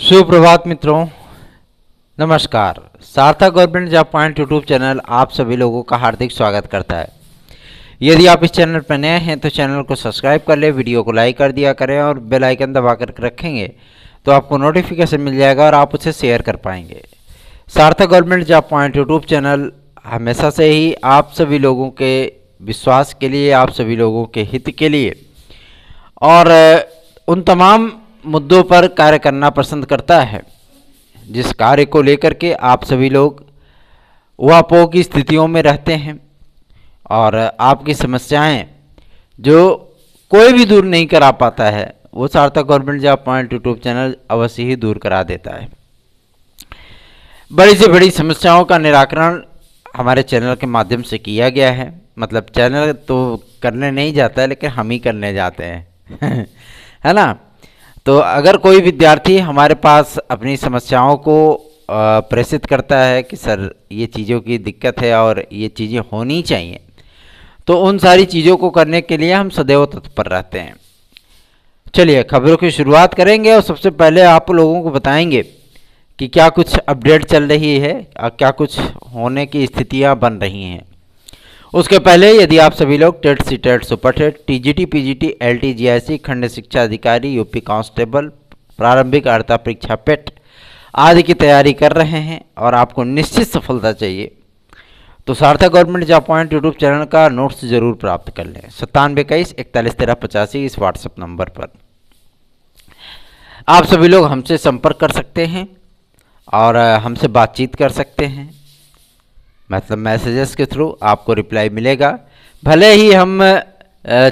सुप्रभात मित्रों, नमस्कार। सार्थक government job point YouTube channel आप सभी लोगों का हार्दिक स्वागत करता है। यदि आप इस चैनल पर नए हैं तो चैनल को सब्सक्राइब कर ले, वीडियो को लाइक कर दिया करें और बेल आइकन दबा कर रखेंगे तो आपको नोटिफिकेशन मिल जाएगा और आप उसे शेयर कर पाएंगे। सार्थक government job point YouTube channel हमेशा से ही आप सभी लोगों के विश्वास के लिए, आप सभी लोगों के हित के लिए और उन तमाम मुद्दों पर कार्य करना पसंद करता है जिस कार्य को लेकर के आप सभी लोग उहापोह की स्थितियों में रहते हैं और आपकी समस्याएं जो कोई भी दूर नहीं करा पाता है वो सार्थक government job point YouTube channel अवश्य ही दूर करा देता है। बड़ी से बड़ी समस्याओं का निराकरण हमारे चैनल के माध्यम से किया गया है। मतलब चैनल तो करने नहीं जाता है लेकिन हम ही करने जाते हैं है ना। तो अगर कोई विद्यार्थी हमारे पास अपनी समस्याओं को प्रेषित करता है कि सर ये चीज़ों की दिक्कत है और ये चीज़ें होनी चाहिए, तो उन सारी चीज़ों को करने के लिए हम सदैव तत्पर रहते हैं। चलिए खबरों की शुरुआत करेंगे और सबसे पहले आप लोगों को बताएंगे कि क्या कुछ अपडेट चल रही है और क्या कुछ होने की स्थितियां बन रही हैं। उसके पहले यदि आप सभी लोग TET CTET super TET, TGT PGT, LT GIC, खंड शिक्षा अधिकारी, यूपी कांस्टेबल, प्रारंभिक अर्हता परीक्षा पेट आदि की तैयारी कर रहे हैं और आपको निश्चित सफलता चाहिए तो सार्थक government job point YouTube channel का नोट्स जरूर प्राप्त कर लें। 9721411385 इस व्हाट्सएप नंबर पर आप सभी लोग हमसे संपर्क कर सकते हैं और हमसे बातचीत कर सकते हैं। मतलब मैसेजेस के थ्रू आपको रिप्लाई मिलेगा। भले ही हम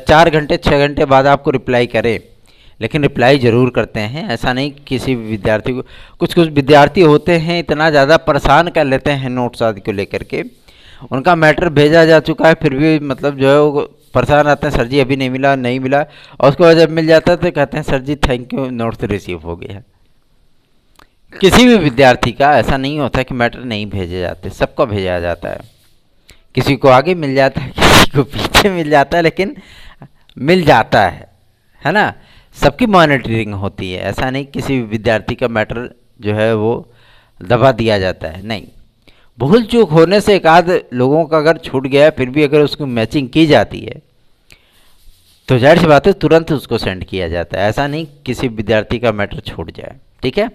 4 घंटे 6 घंटे बाद आपको रिप्लाई करें लेकिन रिप्लाई ज़रूर करते हैं। ऐसा नहीं किसी भी विद्यार्थी को, कुछ विद्यार्थी होते हैं इतना ज़्यादा परेशान कर लेते हैं नोट्स आदि को लेकर के, उनका मैटर भेजा जा चुका है फिर भी मतलब जो है वो परेशान आते हैं, सर जी अभी नहीं मिला नहीं मिला, और उसके बाद जब मिल जाता है तो कहते हैं sir ji thank you notes receive हो गया। किसी भी विद्यार्थी का ऐसा नहीं होता कि मैटर नहीं भेजे जाते, सबको भेजा जाता है। किसी को आगे मिल जाता है, किसी को पीछे मिल जाता है, लेकिन मिल जाता है ना। सबकी मॉनिटरिंग होती है। ऐसा नहीं किसी भी विद्यार्थी का मैटर जो है वो दबा दिया जाता है, नहीं। भूल चूक होने से एक आध लोगों का अगर छूट गया फिर भी अगर उसकी मैचिंग की जाती है तो जाहिर सी बात है तुरंत उसको सेंड किया जाता है। ऐसा नहीं किसी विद्यार्थी का मैटर छूट जाए, ठीक है।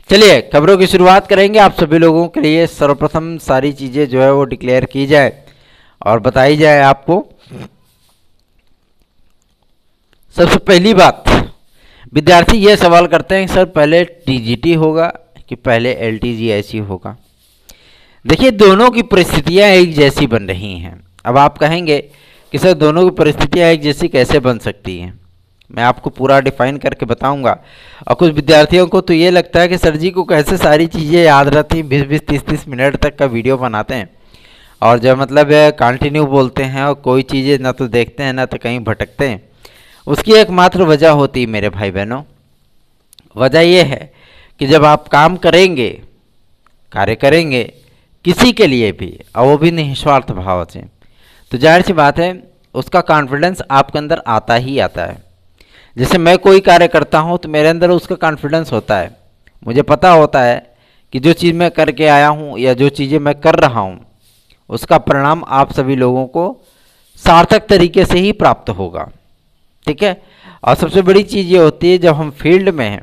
चलिए खबरों की शुरुआत करेंगे। आप सभी लोगों के लिए सर्वप्रथम सारी चीज़ें जो है वो डिक्लेयर की जाए और बताई जाए आपको। सबसे पहली बात, विद्यार्थी ये सवाल करते हैं सर पहले टीजीटी होगा कि पहले एलटीजीआईसी होगा। देखिए दोनों की परिस्थितियां एक जैसी बन रही हैं। अब आप कहेंगे कि सर दोनों की परिस्थितियां एक जैसी कैसे बन सकती हैं, मैं आपको पूरा डिफाइन करके बताऊंगा। और कुछ विद्यार्थियों को तो ये लगता है कि सर जी को कैसे सारी चीज़ें याद रहती, 20-20 30-30 मिनट तक का वीडियो बनाते हैं और जब मतलब कंटिन्यू बोलते हैं और कोई चीज़ें ना तो देखते हैं ना तो कहीं भटकते हैं। उसकी एकमात्र वजह होती है मेरे भाई बहनों, वजह ये है कि जब आप काम करेंगे, कार्य करेंगे किसी के लिए भी और वो भी निस्वार्थ भाव से, तो जाहिर सी बात है उसका कॉन्फिडेंस आपके अंदर आता ही आता है। जैसे मैं कोई कार्य करता हूँ तो मेरे अंदर उसका कॉन्फिडेंस होता है, मुझे पता होता है कि जो चीज़ मैं करके आया हूँ या जो चीज़ें मैं कर रहा हूँ उसका परिणाम आप सभी लोगों को सार्थक तरीके से ही प्राप्त होगा, ठीक है। और सबसे बड़ी चीज़ ये होती है जब हम फील्ड में हैं,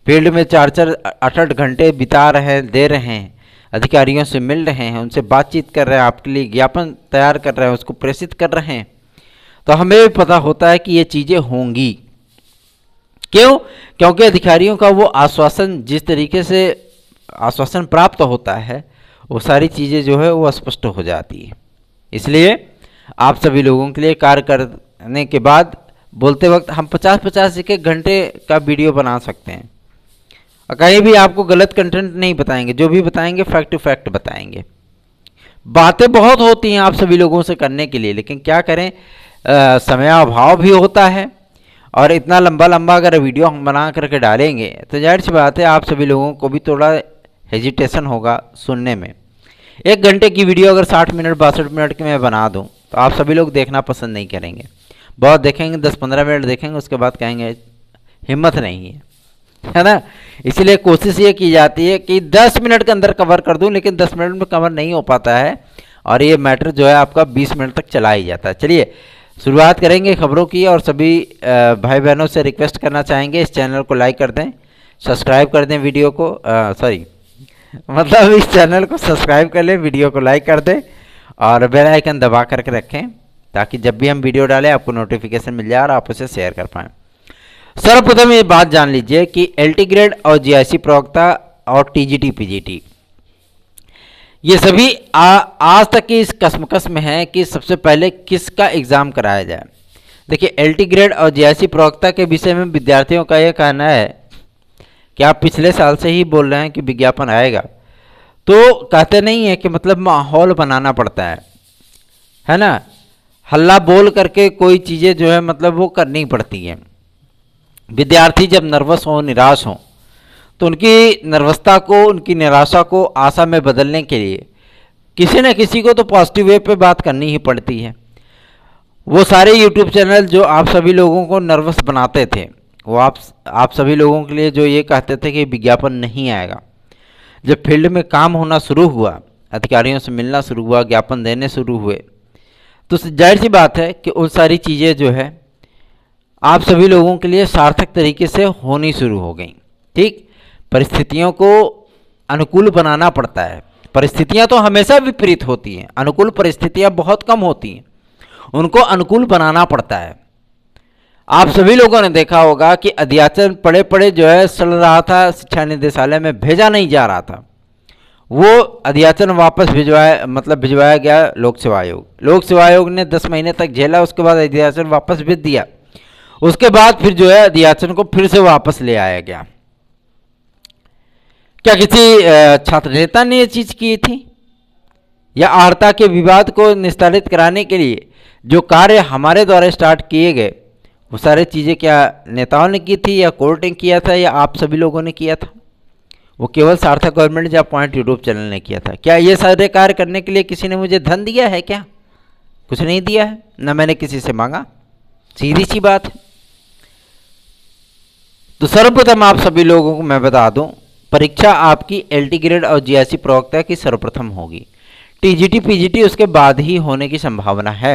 फील्ड में 4-4 8-8 घंटे बिता रहे हैं, दे रहे हैं, अधिकारियों से मिल रहे हैं, उनसे बातचीत कर रहे हैं, आपके लिए ज्ञापन तैयार कर रहे हैं, उसको प्रेषित कर रहे हैं, तो हमें भी पता होता है कि ये चीज़ें होंगी। क्यों? क्योंकि अधिकारियों का वो आश्वासन, जिस तरीके से आश्वासन प्राप्त होता है वो सारी चीज़ें जो है वो स्पष्ट हो जाती है। इसलिए आप सभी लोगों के लिए कार्य करने के बाद बोलते वक्त हम 50-50 एक घंटे का वीडियो बना सकते हैं और कहीं भी आपको गलत कंटेंट नहीं बताएंगे, जो भी बताएंगे फैक्ट टू फैक्ट बताएंगे। बातें बहुत होती हैं आप सभी लोगों से करने के लिए, लेकिन क्या करें, समयाभाव भी होता है और इतना लंबा लंबा अगर वीडियो हम बना करके डालेंगे तो जाहिर सी बात है आप सभी लोगों को भी थोड़ा हेजिटेशन होगा सुनने में। 1 घंटे की वीडियो अगर 60 मिनट 62 मिनट की मैं बना दूं तो आप सभी लोग देखना पसंद नहीं करेंगे। बहुत देखेंगे, 10-15 मिनट देखेंगे, उसके बाद कहेंगे हिम्मत नहीं है, है ना। इसीलिए कोशिश ये की जाती है कि 10 मिनट के अंदर कवर कर दूं, लेकिन 10 मिनट में कवर नहीं हो पाता है और ये मैटर जो है आपका 20 मिनट तक चला ही जाता है। चलिए शुरुआत करेंगे खबरों की, और सभी भाई बहनों से रिक्वेस्ट करना चाहेंगे इस चैनल को लाइक कर दें, सब्सक्राइब कर दें वीडियो को, मतलब इस चैनल को सब्सक्राइब कर लें, वीडियो को लाइक कर दें और बेल आइकन दबा करके रखें, ताकि जब भी हम वीडियो डालें आपको नोटिफिकेशन मिल जाए और आप उसे शेयर कर पाएँ। सर्वप्रथम ये बात जान लीजिए कि एलटी ग्रेड और जीआईसी प्रवक्ता और टीजीटी पीजीटी ये सभी आज तक की इस कसमकस में है कि सबसे पहले किसका एग्ज़ाम कराया जाए। देखिए एलटी ग्रेड और जीआईसी प्रवक्ता के विषय में विद्यार्थियों का यह कहना है कि आप पिछले साल से ही बोल रहे हैं कि विज्ञापन आएगा, तो कहते नहीं है कि मतलब माहौल बनाना पड़ता है ना, हल्ला बोल करके कोई चीज़ें जो है मतलब वो करनी पड़ती हैं। विद्यार्थी जब नर्वस हो, निराश हो, तो उनकी नर्वसता को, उनकी निराशा को आशा में बदलने के लिए किसी न किसी को तो पॉजिटिव वे पे बात करनी ही पड़ती है। वो सारे यूट्यूब चैनल जो आप सभी लोगों को नर्वस बनाते थे, वो आप सभी लोगों के लिए जो ये कहते थे कि विज्ञापन नहीं आएगा, जब फील्ड में काम होना शुरू हुआ, अधिकारियों से मिलना शुरू हुआ, ज्ञापन देने शुरू हुए, तो जाहिर सी बात है कि उन सारी चीज़ें जो है आप सभी लोगों के लिए सार्थक तरीके से होनी शुरू हो गई। ठीक, परिस्थितियों को अनुकूल बनाना पड़ता है। परिस्थितियां तो हमेशा विपरीत होती हैं, अनुकूल परिस्थितियां बहुत कम होती हैं, उनको अनुकूल बनाना पड़ता है। आप सभी लोगों ने देखा होगा कि अध्याचन पड़े पड़े जो है सड़ रहा था, शिक्षा निदेशालय में भेजा नहीं जा रहा था, वो अध्याचन वापस भिजवाया गया लोक सेवा आयोग। लोक सेवा आयोग ने 10 महीने तक झेला, उसके बाद अध्याचन वापस भेज दिया, उसके बाद फिर जो है अध्याचन को फिर से वापस ले आया गया। क्या किसी छात्र नेता ने ये चीज की थी, या अर्हता के विवाद को निस्तारित कराने के लिए जो कार्य हमारे द्वारा स्टार्ट किए गए वो सारी चीज़ें क्या नेताओं ने की थी, या कोर्ट ने किया था, या आप सभी लोगों ने किया था? वो केवल सार्थक government job point YouTube channel ने किया था। क्या ये सारे कार्य करने के लिए किसी ने मुझे धन दिया है? क्या कुछ नहीं दिया है, ना मैंने किसी से मांगा, सीधी सी बात है। तो सर्वप्रथम आप सभी लोगों को मैं बता दूं, परीक्षा आपकी एलटी ग्रेड और जीआईसी प्रवक्ता की सर्वप्रथम होगी। टीजीटी पीजीटी उसके बाद ही होने की संभावना है।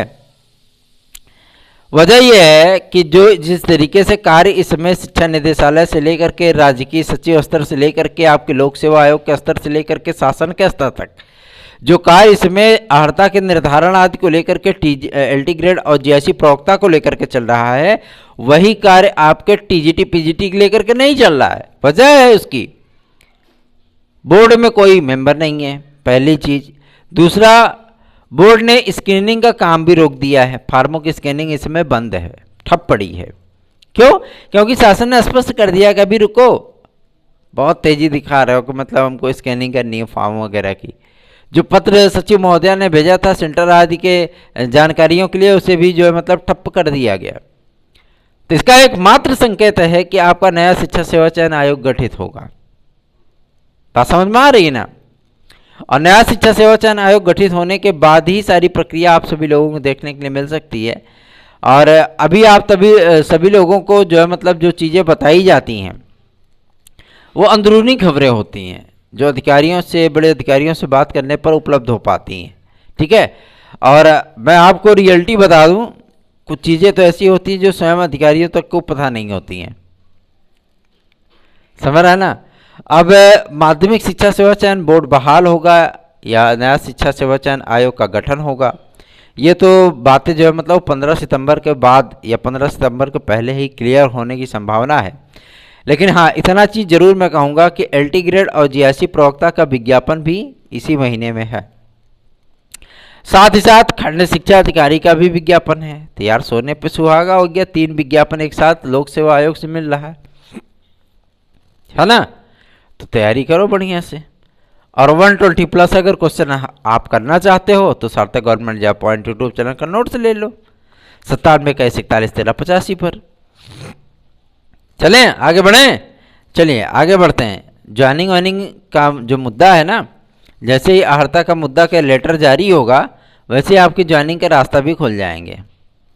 वजह यह है कि जो जिस तरीके से कार्य इस समय शिक्षा निदेशालय से लेकर के राजकीय सचिव स्तर से लेकर के आपके लोक सेवा आयोग के स्तर से लेकर के शासन के स्तर तक जो कार्य इसमें अर्हता के निर्धारण आदि को लेकर के एलटी ग्रेड और जीआईसी प्रवक्ता को लेकर के चल रहा है, वही कार्य आपके टीजीटी पीजीटी के लेकर के नहीं चल रहा है। वजह है उसकी, बोर्ड में कोई मेंबर नहीं है, पहली चीज। दूसरा, बोर्ड ने स्कैनिंग का काम भी रोक दिया है, फार्मों की स्कैनिंग इसमें बंद है, ठप पड़ी है। क्यों? क्योंकि शासन ने स्पष्ट कर दिया कि अभी रुको, बहुत तेजी दिखा रहे हो कि मतलब हमको स्कैनिंग करनी है फॉर्म वगैरह की। जो पत्र सचिव महोदया ने भेजा था सेंटर आदि के जानकारियों के लिए, उसे भी जो है मतलब ठप्प कर दिया गया। तो इसका एक मात्र संकेत है कि आपका नया शिक्षा सेवा चयन आयोग गठित होगा। बात समझ में आ रही है ना? और नया शिक्षा सेवा चयन आयोग गठित होने के बाद ही सारी प्रक्रिया आप सभी लोगों को देखने के लिए मिल सकती है। और अभी आप सभी लोगों को जो है मतलब जो चीज़ें बताई जाती हैं वो अंदरूनी खबरें होती हैं, जो अधिकारियों से, बड़े अधिकारियों से बात करने पर उपलब्ध हो पाती हैं। ठीक है, और मैं आपको रियलिटी बता दूं, कुछ चीज़ें तो ऐसी होती हैं जो स्वयं अधिकारियों तक को पता नहीं होती हैं। समझ रहा है ना? अब माध्यमिक शिक्षा सेवा चयन बोर्ड बहाल होगा या नया शिक्षा सेवा चयन आयोग का गठन होगा, ये तो बातें जो है मतलब 15 सितंबर के बाद या 15 सितंबर के पहले ही क्लियर होने की संभावना है। लेकिन हाँ, इतना चीज़ जरूर मैं कहूँगा कि एलटी ग्रेड और जीआईसी प्रवक्ता का विज्ञापन भी इसी महीने में है। साथ ही साथ खंड शिक्षा अधिकारी का भी विज्ञापन है। तो यार सोने पे सुहागा हो गया, 3 विज्ञापन एक साथ लोक सेवा आयोग से मिल रहा है ना? तो तैयारी करो बढ़िया से। और 120+ अगर क्वेश्चन आप करना चाहते हो तो सार्थक government job point YouTube channel का नोट्स ले लो 97 पर। चलें आगे बढ़ें, चलिए आगे बढ़ते हैं। ज्वाइनिंग वाइनिंग का जो मुद्दा है ना, जैसे ही अर्हता का मुद्दा का लेटर जारी होगा वैसे ही आपकी ज्वाइनिंग का रास्ता भी खुल जाएंगे।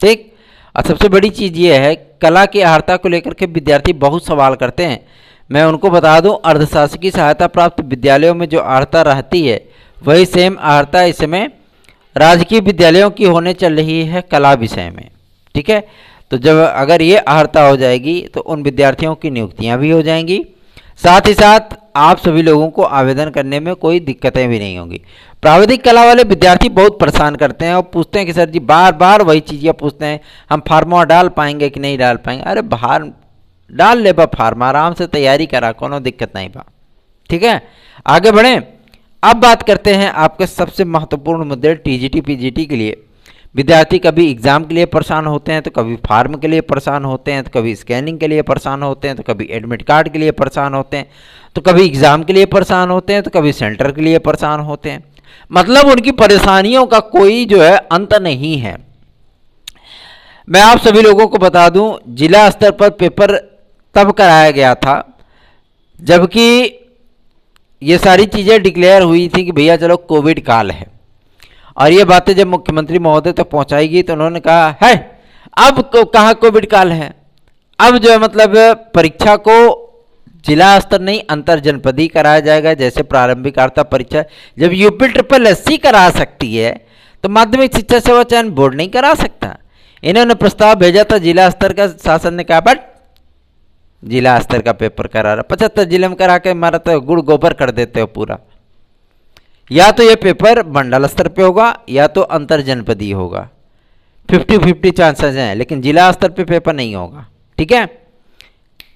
ठीक, और सबसे बड़ी चीज़ ये है, कला की अर्हता को लेकर के विद्यार्थी बहुत सवाल करते हैं। मैं उनको बता दूं, अर्धशासकीय सहायता प्राप्त विद्यालयों में जो अर्हता रहती है वही सेम अर्हता इस समय राजकीय विद्यालयों की होने चल रही है कला विषय में। ठीक है, तो जब अगर ये अर्हता हो जाएगी तो उन विद्यार्थियों की नियुक्तियां भी हो जाएंगी, साथ ही साथ आप सभी लोगों को आवेदन करने में कोई दिक्कतें भी नहीं होंगी। प्राविधिक कला वाले विद्यार्थी बहुत परेशान करते हैं और पूछते हैं कि सर जी बार बार वही चीज़ें पूछते हैं, हम फार्मा डाल पाएंगे कि नहीं डाल पाएंगे। अरे बाहर डाल ले बा फार्मा, आराम से तैयारी करा, कोनो दिक्कत नहीं बा। ठीक है, आगे बढ़ें। अब बात करते हैं आपके सबसे महत्वपूर्ण मुद्दे टीजीटी पीजीटी के लिए। विद्यार्थी कभी एग्ज़ाम के लिए परेशान होते हैं, तो कभी फार्म के लिए परेशान होते हैं, तो कभी स्कैनिंग के लिए परेशान होते हैं, तो कभी एडमिट कार्ड के लिए परेशान होते हैं, तो कभी एग्ज़ाम के लिए परेशान होते हैं, तो कभी सेंटर के लिए परेशान होते हैं। मतलब उनकी परेशानियों का कोई जो है अंत नहीं है। मैं आप सभी लोगों को बता दूं, जिला स्तर पर पेपर तब कराया गया था जबकि ये सारी चीज़ें डिक्लेयर हुई थी कि भैया चलो कोविड काल है, और ये बातें जब मुख्यमंत्री महोदय तक पहुंचाई गई तो उन्होंने कहा है अब कहाँ कोविड काल है, अब जो है मतलब परीक्षा को जिला स्तर नहीं अंतर जनपदीय कराया जाएगा। जैसे प्रारंभिक अर्हता परीक्षा जब यूपी ट्रिपल एससी करा सकती है तो माध्यमिक शिक्षा सेवा चयन बोर्ड नहीं करा सकता। इन्होंने प्रस्ताव भेजा था, जिला स्तर का शासन ने कहा बट जिला स्तर का पेपर करा रहा, 75 जिले में करा के हमारा तो गुड़ गोबर कर देते हो पूरा। या तो ये पेपर मंडल स्तर पे होगा या तो अंतर जनपदीय होगा, 50-50 चांसेस हैं, लेकिन जिला स्तर पे पेपर नहीं होगा। ठीक है,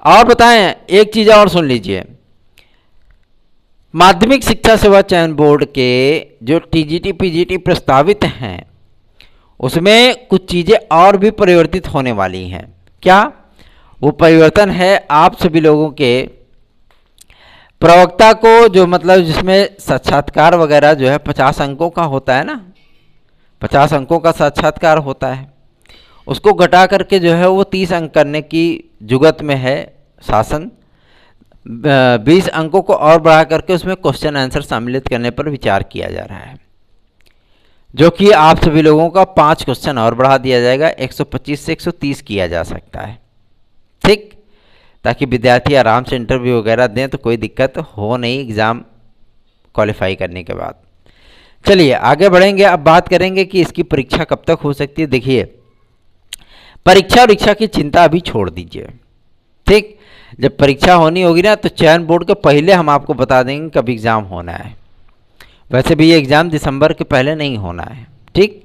और बताएं एक चीज़ और सुन लीजिए, माध्यमिक शिक्षा सेवा चयन बोर्ड के जो टीजीटी पीजीटी प्रस्तावित हैं उसमें कुछ चीज़ें और भी परिवर्तित होने वाली हैं। क्या वो परिवर्तन है? आप सभी लोगों के प्रवक्ता को जो मतलब जिसमें साक्षात्कार वगैरह जो है 50 अंकों का होता है ना, 50 अंकों का साक्षात्कार होता है, उसको घटा करके जो है वो 30 अंक करने की जुगत में है शासन। 20 अंकों को और बढ़ा करके उसमें क्वेश्चन आंसर सम्मिलित करने पर विचार किया जा रहा है, जो कि आप सभी लोगों का 5 क्वेश्चन और बढ़ा दिया जाएगा, 125 से 130 किया जा सकता है। ठीक, ताकि विद्यार्थी आराम से इंटरव्यू वगैरह दें तो कोई दिक्कत हो नहीं एग्ज़ाम क्वालिफाई करने के बाद। चलिए आगे बढ़ेंगे, अब बात करेंगे कि इसकी परीक्षा कब तक हो सकती है। देखिए, परीक्षा और इच्छा की चिंता अभी छोड़ दीजिए। ठीक, जब परीक्षा होनी होगी ना तो चयन बोर्ड के पहले हम आपको बता देंगे कब एग्ज़ाम होना है। वैसे भी ये एग्ज़ाम दिसंबर के पहले नहीं होना है। ठीक,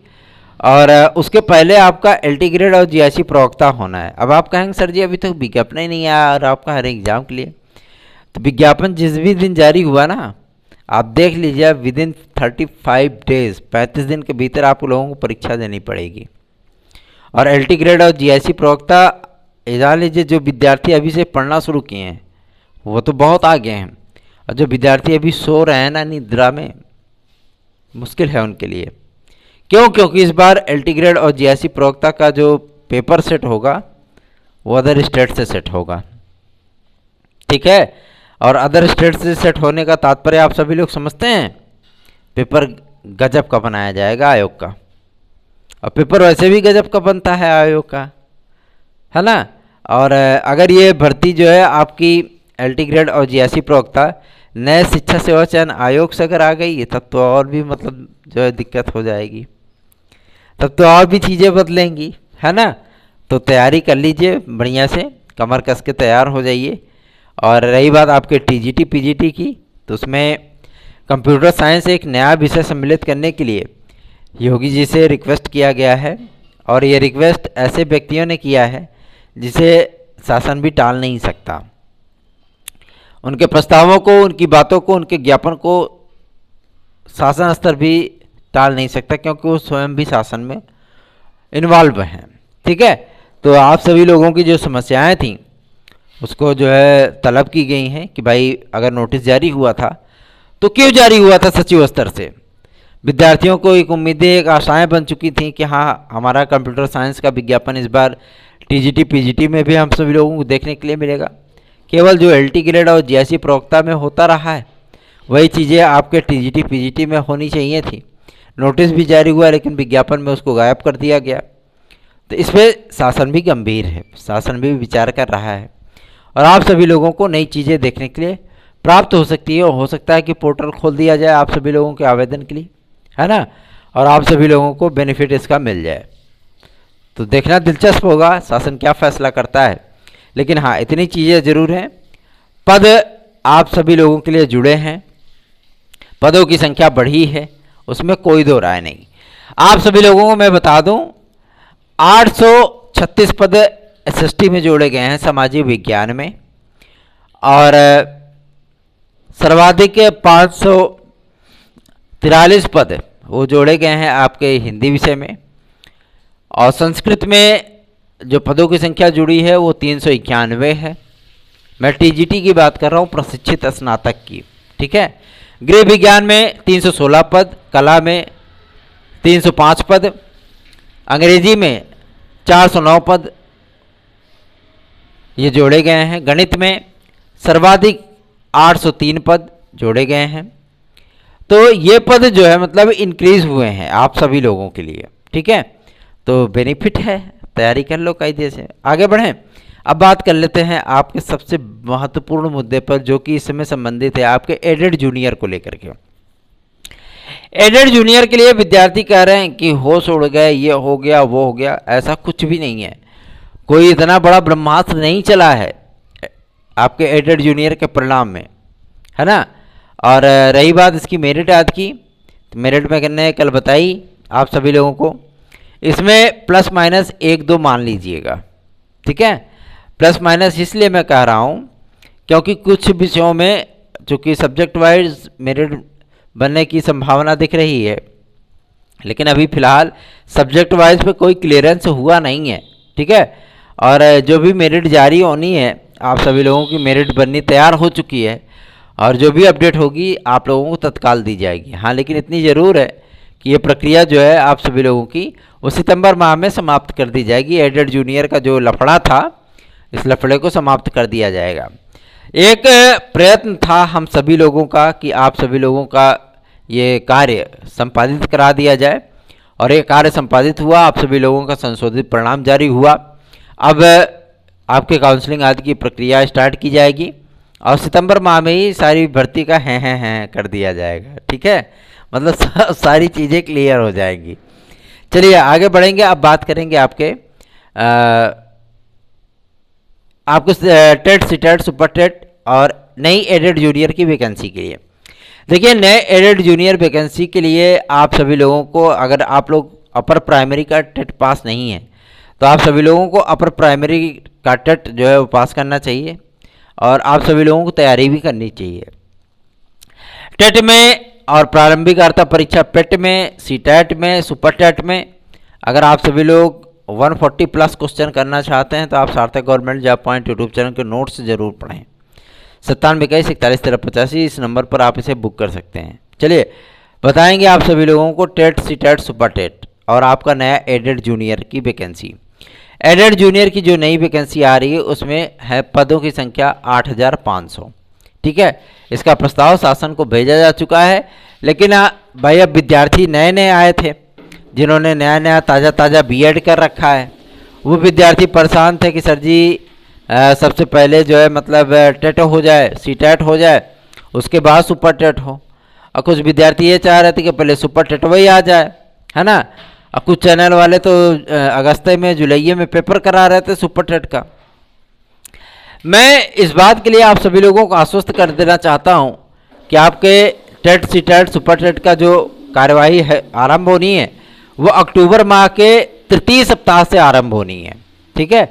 और उसके पहले आपका एलटी ग्रेड और जीआईसी प्रवक्ता होना है। अब आप कहेंगे सर जी अभी तक विज्ञापन ही नहीं आया और आपका हर एग्ज़ाम के लिए, तो विज्ञापन जिस भी दिन जारी हुआ ना, आप देख लीजिए विदिन 35 डेज 35 दिन के भीतर आप लोगों को परीक्षा देनी पड़ेगी। और एलटी ग्रेड और जीआईसी प्रवक्ता जान लीजिए, जो विद्यार्थी अभी से पढ़ना शुरू किए हैं वो तो बहुत आगे हैं, और जो विद्यार्थी अभी सो रहे हैं ना निद्रा में, मुश्किल है उनके लिए। क्यों? क्योंकि इस बार एलटी ग्रेड और जीआईसी प्रवक्ता का जो पेपर सेट होगा वो अदर स्टेट से सेट होगा। ठीक है, और अदर स्टेट से सेट होने का तात्पर्य आप सभी लोग समझते हैं, पेपर गजब का बनाया जाएगा आयोग का, और पेपर वैसे भी गजब का बनता है आयोग का, है ना। और अगर ये भर्ती जो है आपकी एलटी ग्रेड और जीआईसी प्रवक्ता नए शिक्षा सेवा चयन आयोग से अगर आ गई तब तो और भी मतलब जो है दिक्कत हो जाएगी, तब तो और भी चीज़ें बदलेंगी, है ना। तो तैयारी कर लीजिए बढ़िया से, कमर कस के तैयार हो जाइए। और रही बात आपके टीजीटी पीजीटी की, तो उसमें कंप्यूटर साइंस एक नया विषय सम्मिलित करने के लिए योगी जी से रिक्वेस्ट किया गया है, और ये रिक्वेस्ट ऐसे व्यक्तियों ने किया है जिसे शासन भी टाल नहीं सकता। उनके प्रस्तावों को, उनकी बातों को, उनके ज्ञापन को शासन स्तर भी टाल नहीं सकता, क्योंकि वो स्वयं भी शासन में इन्वॉल्व हैं। ठीक है, तो आप सभी लोगों की जो समस्याएं थीं उसको जो है तलब की गई हैं कि भाई अगर नोटिस जारी हुआ था तो क्यों जारी हुआ था सचिव स्तर से। विद्यार्थियों को एक उम्मीदें, एक आशाएं बन चुकी थी कि हाँ हमारा कंप्यूटर साइंस का विज्ञापन इस बार टीजीटी पीजीटी में भी हम सभी लोगों को देखने के लिए मिलेगा। केवल जो एलटी ग्रेड और जीआईसी प्रवक्ता में होता रहा है वही चीज़ें आपके टीजीटी पीजीटी में होनी चाहिए थी। नोटिस भी जारी हुआ लेकिन विज्ञापन में उसको गायब कर दिया गया। तो इस पर शासन भी गंभीर है, शासन भी विचार कर रहा है, और आप सभी लोगों को नई चीज़ें देखने के लिए प्राप्त हो सकती है। हो सकता है कि पोर्टल खोल दिया जाए आप सभी लोगों के आवेदन के लिए, है ना, और आप सभी लोगों को बेनिफिट इसका मिल जाए। तो देखना दिलचस्प होगा शासन क्या फैसला करता है। लेकिन हाँ, इतनी चीज़ें ज़रूर हैं, पद आप सभी लोगों के लिए जुड़े हैं, पदों की संख्या बढ़ी है, उसमें कोई दो राय नहीं। आप सभी लोगों को मैं बता दूं 836 पद एसएसटी में जोड़े गए हैं सामाजिक विज्ञान में, और सर्वाधिक 543 पद वो जोड़े गए हैं आपके हिंदी विषय में, और संस्कृत में जो पदों की संख्या जुड़ी है वो 391 है। मैं टीजीटी की बात कर रहा हूँ, प्रशिक्षित स्नातक की, ठीक है। गृह विज्ञान में 316 पद, कला में 305 पद, अंग्रेजी में 409 पद ये जोड़े गए हैं। गणित में सर्वाधिक 803 पद जोड़े गए हैं। तो ये पद जो है मतलब इंक्रीज हुए हैं आप सभी लोगों के लिए, ठीक है। तो बेनिफिट है, तैयारी कर लो कायदे से, आगे बढ़ें। अब बात कर लेते हैं आपके सबसे महत्वपूर्ण मुद्दे पर, जो कि इसमें संबंधित है आपके एडेड जूनियर को लेकर के। एडेड जूनियर के लिए विद्यार्थी कह रहे हैं कि होश उड़ गए, ये हो गया वो हो गया, ऐसा कुछ भी नहीं है। कोई इतना बड़ा ब्रह्मास्त्र नहीं चला है आपके एडेड जूनियर के परिणाम में, है ना। और रही बात इसकी मेरिट याद की, तो मेरिट में करने कल बताई आप सभी लोगों को, इसमें प्लस माइनस 1-2 मान लीजिएगा, ठीक है। प्लस माइनस इसलिए मैं कह रहा हूँ क्योंकि कुछ विषयों में चूँकि सब्जेक्ट वाइज मेरिट बनने की संभावना दिख रही है, लेकिन अभी फ़िलहाल सब्जेक्ट वाइज पे कोई क्लियरेंस हुआ नहीं है, ठीक है। और जो भी मेरिट जारी होनी है आप सभी लोगों की मेरिट बननी तैयार हो चुकी है, और जो भी अपडेट होगी आप लोगों को तत्काल दी जाएगी। हाँ, लेकिन इतनी ज़रूर है कि ये प्रक्रिया जो है आप सभी लोगों की वो सितंबर माह में समाप्त कर दी जाएगी। एडेड जूनियर का जो लफड़ा था, इस लफड़े को समाप्त कर दिया जाएगा। एक प्रयत्न था हम सभी लोगों का कि आप सभी लोगों का ये कार्य संपादित करा दिया जाए, और ये कार्य संपादित हुआ, आप सभी लोगों का संशोधित परिणाम जारी हुआ। अब आपके काउंसलिंग आदि की प्रक्रिया स्टार्ट की जाएगी, और सितंबर माह में ही सारी भर्ती का हैं कर दिया जाएगा, ठीक है। मतलब सारी चीज़ें क्लियर हो जाएंगी। चलिए आगे बढ़ेंगे। अब बात करेंगे आपके आपको टेट, सीटेट, सुपर टेट और नई एडेड जूनियर की वैकेंसी के लिए। देखिए, नए एडेड जूनियर वैकेंसी के लिए आप सभी लोगों को, अगर आप लोग अपर प्राइमरी का टेट पास नहीं है तो आप सभी लोगों को अपर प्राइमरी का टेट जो है वो पास करना चाहिए, और आप सभी लोगों को तैयारी भी करनी चाहिए। टेट में और प्रारंभिक अर्हता परीक्षा पेट में, सीटेट में, सुपर टेट में अगर आप सभी लोग 140 प्लस क्वेश्चन करना चाहते हैं तो आप सार्थक government job point YouTube channel के नोट्स जरूर पढ़ें। 9721411385 इस नंबर पर आप इसे बुक कर सकते हैं। चलिए बताएंगे आप सभी लोगों को टेट, सीटेट, सुपर टेट और आपका नया एडेड जूनियर की वैकेंसी। एडेड जूनियर की जो नई वैकेंसी आ रही है उसमें है पदों की संख्या 8500, ठीक है। इसका प्रस्ताव शासन को भेजा जा चुका है, लेकिन भाई अब विद्यार्थी नए नए आए थे जिन्होंने नया नया ताज़ा बीएड कर रखा है, वो विद्यार्थी परेशान थे कि सर जी सबसे पहले जो है मतलब टेट हो जाए, सीटेट हो जाए, उसके बाद सुपर टेट हो। और कुछ विद्यार्थी ये चाह रहे थे कि पहले सुपर टेट वही आ जाए, है ना। और कुछ चैनल वाले तो अगस्त में, जुलाई में पेपर करा रहे थे सुपर टेट का। मैं इस बात के लिए आप सभी लोगों को आश्वस्त कर देना चाहता हूं कि आपके टेट, सीटेट, सुपर टेट का जो कार्यवाही है आरंभ होनी है वो अक्टूबर माह के तृतीय सप्ताह से आरंभ होनी है, ठीक है।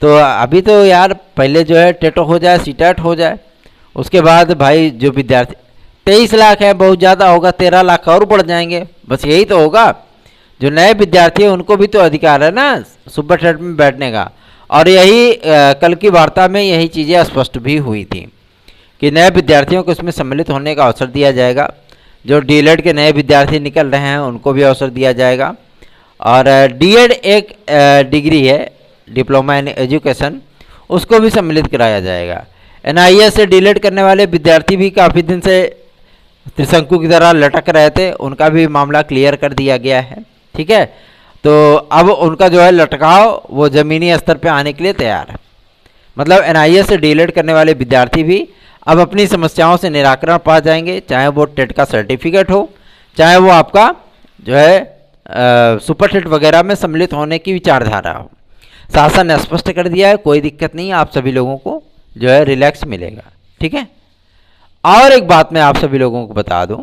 तो अभी तो यार पहले जो है टेट हो जाए, सीटेट हो जाए, उसके बाद भाई जो विद्यार्थी 23 लाख है, बहुत ज़्यादा होगा, 13 लाख और बढ़ जाएंगे, बस यही तो होगा। जो नए विद्यार्थी हैं उनको भी तो अधिकार है ना सुपर टेट में बैठने का। और यही कल की वार्ता में यही चीज़ें स्पष्ट भी हुई थी कि नए विद्यार्थियों को इसमें सम्मिलित होने का अवसर दिया जाएगा। जो डीएलएड के नए विद्यार्थी निकल रहे हैं उनको भी अवसर दिया जाएगा। और डीएड एक डिग्री है, डिप्लोमा इन एजुकेशन, उसको भी सम्मिलित कराया जाएगा। एनआईएस से डीएलएड करने वाले विद्यार्थी भी काफ़ी दिन से त्रिशंकु की तरह लटक रहे थे, उनका भी मामला क्लियर कर दिया गया है, ठीक है। तो अब उनका जो है लटकाव वो ज़मीनी स्तर पे आने के लिए तैयार है। मतलब एनआईए से डीएलएड करने वाले विद्यार्थी भी अब अपनी समस्याओं से निराकरण पा जाएंगे, चाहे वो टेट का सर्टिफिकेट हो, चाहे वो आपका जो है सुपर टेट वगैरह में सम्मिलित होने की विचारधारा हो। शासन ने स्पष्ट कर दिया है, कोई दिक्कत नहीं, आप सभी लोगों को जो है रिलैक्स मिलेगा। ठीक है। और एक बात मैं आप सभी लोगों को बता दूं,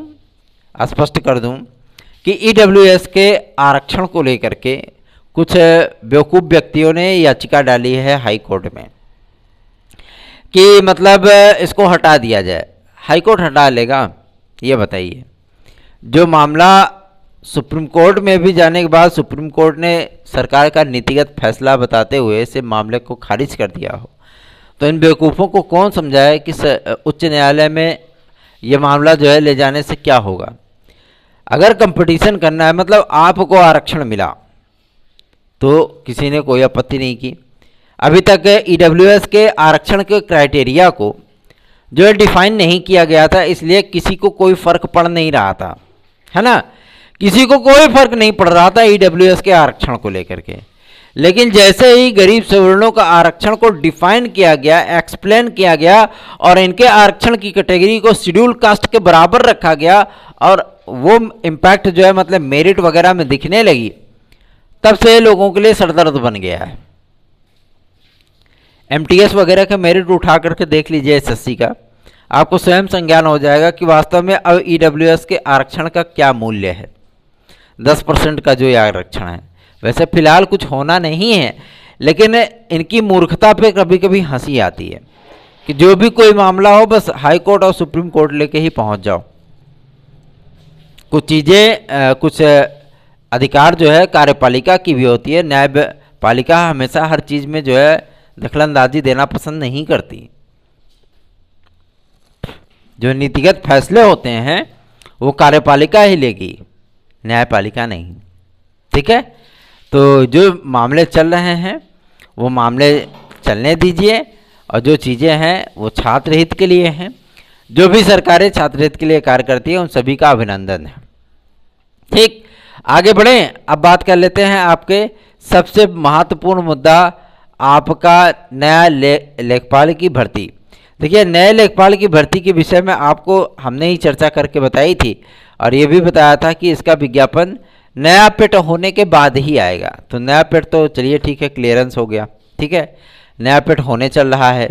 स्पष्ट कर दूं कि ईडब्ल्यूएस के आरक्षण को लेकर के कुछ बेवकूफ़ व्यक्तियों ने याचिका डाली है हाई कोर्ट में कि मतलब इसको हटा दिया जाए। हाई कोर्ट हटा लेगा ये बताइए? जो मामला सुप्रीम कोर्ट में भी जाने के बाद सुप्रीम कोर्ट ने सरकार का नीतिगत फैसला बताते हुए इस मामले को खारिज कर दिया हो, तो इन बेवकूफ़ों को कौन समझाए कि उच्च न्यायालय में ये मामला जो है ले जाने से क्या होगा। अगर कंपटीशन करना है, मतलब आपको आरक्षण मिला तो किसी ने कोई आपत्ति नहीं की। अभी तक ईडब्ल्यूएस के आरक्षण के क्राइटेरिया को जो है डिफाइन नहीं किया गया था, इसलिए किसी को कोई फर्क पड़ नहीं रहा था, है ना, किसी को कोई फर्क नहीं पड़ रहा था ईडब्ल्यूएस के आरक्षण को लेकर के। लेकिन जैसे ही गरीब सवर्णों का आरक्षण को डिफाइन किया गया, एक्सप्लेन किया गया और इनके आरक्षण की कैटेगरी को शेड्यूल कास्ट के बराबर रखा गया और वो इम्पैक्ट जो है मतलब मेरिट वगैरह में दिखने लगी, तब से लोगों के लिए सरदर्द बन गया है। एमटीएस वगैरह का मेरिट उठा करके देख लीजिए एसएससी का, आपको स्वयं संज्ञान हो जाएगा कि वास्तव में अब ईडब्ल्यूएस के आरक्षण का क्या मूल्य है। 10% का जो ये आरक्षण है, वैसे फिलहाल कुछ होना नहीं है, लेकिन इनकी मूर्खता पे कभी कभी हंसी आती है कि जो भी कोई मामला हो बस हाई कोर्ट और सुप्रीम कोर्ट लेके ही पहुंच जाओ। कुछ चीज़ें कुछ अधिकार जो है कार्यपालिका की भी होती है, न्यायपालिका हमेशा हर चीज़ में जो है दखलंदाजी देना पसंद नहीं करती। जो नीतिगत फैसले होते हैं वो कार्यपालिका ही लेगी, न्यायपालिका नहीं। ठीक है। तो जो मामले चल रहे हैं वो मामले चलने दीजिए, और जो चीज़ें हैं वो छात्र हित के लिए हैं। जो भी सरकारें छात्र हित के लिए कार्य करती है उन सभी का अभिनंदन है। ठीक, आगे बढ़ें। अब बात कर लेते हैं आपके सबसे महत्वपूर्ण मुद्दा, आपका नया लेखपाल की भर्ती। देखिए, नए लेखपाल की भर्ती के विषय में आपको हमने ही चर्चा करके बताई थी, और ये भी बताया था कि इसका विज्ञापन नया पेट होने के बाद ही आएगा। तो नया पेट तो चलिए ठीक है, क्लियरेंस हो गया। ठीक है, नया पेट होने चल रहा है,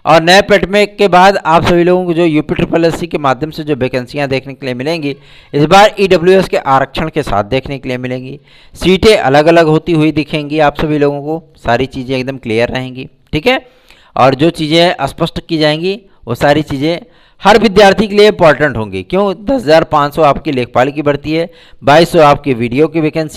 और नए पेट में के बाद आप सभी लोगों को जो यूपीएससी के माध्यम से जो वैकेंसियां देखने के लिए मिलेंगी, इस बार ईडब्ल्यूएस के आरक्षण के साथ देखने के लिए मिलेंगी। सीटें अलग अलग होती हुई दिखेंगी आप सभी लोगों को, सारी चीज़ें एकदम क्लियर रहेंगी। ठीक है, और जो चीज़ें स्पष्ट की जाएंगी वो सारी चीज़ें हर विद्यार्थी के लिए इंपॉर्टेंट होंगी। क्यों? 10,500 आपकी लेखपाल की भर्ती है, 2200 आपकी वीडियो की वैकेंसी